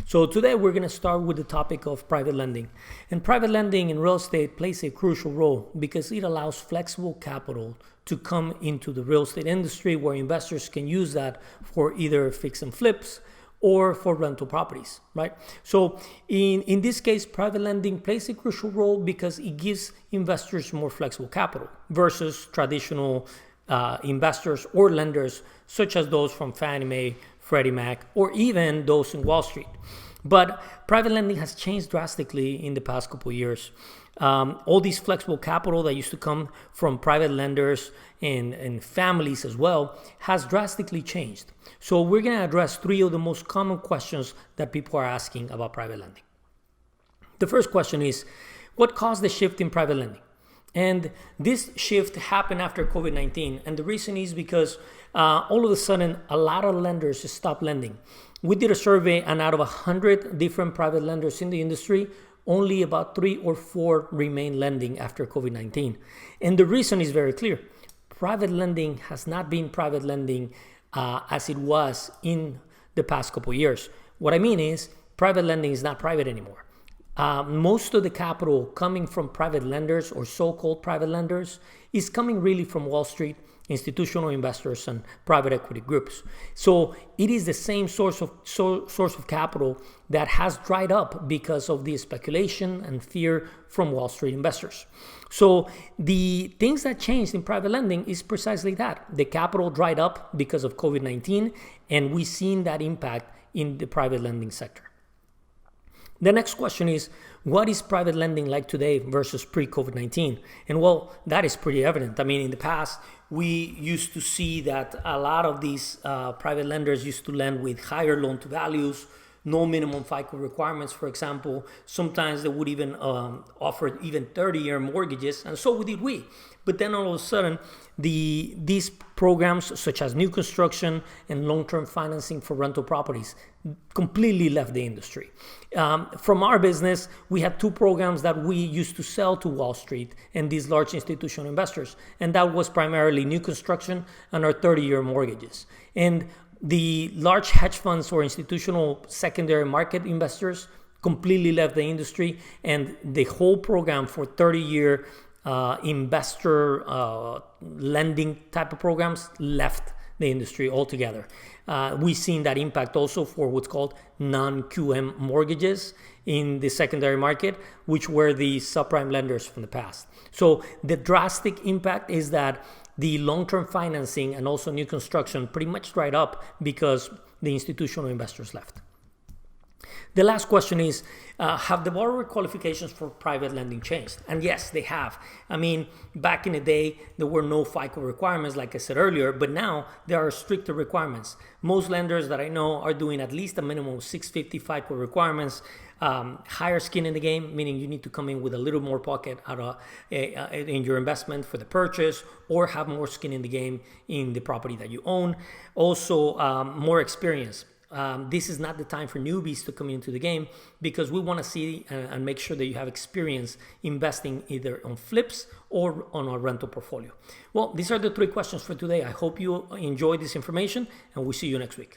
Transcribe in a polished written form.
So today we're going to start with the topic of private lending. And private lending in real estate plays a crucial role because it allows flexible capital to come into the real estate industry where investors can use that for either fix and flips or for rental properties, right? So in this case, private lending plays a crucial role because it gives investors more flexible capital versus traditional investors or lenders such as those from Fannie Mae, Freddie Mac, or even those in Wall Street. But private lending has changed drastically in the past couple of years. All these flexible capital that used to come from private lenders and families as well has drastically changed. So we're going to address three of the most common questions that people are asking about private lending. The first question is, what caused the shift in private lending? And this shift happened after COVID-19. And the reason is because all of a sudden, a lot of lenders stopped lending. We did a survey, and out of 100 different private lenders in the industry, only about 3 or 4 remain lending after COVID-19. And the reason is very clear. Private lending has not been private lending as it was in the past couple of years. What I mean is private lending is not private anymore. Most of the capital coming from private lenders or so-called private lenders is coming really from Wall Street, institutional investors, and private equity groups. So it is the same source of capital that has dried up because of the speculation and fear from Wall Street investors. So the things that changed in private lending is precisely that. The capital dried up because of COVID-19, and we've seen that impact in the private lending sector. The next question is, what is private lending like today versus pre-COVID-19? And well, that is pretty evident. I mean, in the past, we used to see that a lot of these private lenders used to lend with higher loan to values, no minimum FICO requirements, for example. Sometimes they would even offer even 30-year mortgages, and so did we. But then all of a sudden, these programs such as new construction and long-term financing for rental properties completely left the industry. From our business, we had 2 programs that we used to sell to Wall Street and these large institutional investors, and that was primarily new construction and our 30-year mortgages. And the large hedge funds or institutional secondary market investors completely left the industry, and the whole program for 30-year investor lending type of programs left the industry altogether. We've seen that impact also for what's called non-QM mortgages in the secondary market, which were the subprime lenders from the past. So the drastic impact is that the long-term financing and also new construction pretty much dried up because the institutional investors left. The last question is, have the borrower qualifications for private lending changed? And yes, they have. I mean, back in the day, there were no FICO requirements, like I said earlier, but now there are stricter requirements. Most lenders that I know are doing at least a minimum of 650 FICO requirements, higher skin in the game, meaning you need to come in with a little more pocket in your investment for the purchase, or have more skin in the game in the property that you own. Also, more experience. This is not the time for newbies to come into the game because we want to see and make sure that you have experience investing either on flips or on a rental portfolio. Well, these are the 3 questions for today. I hope you enjoyed this information, and we'll see you next week.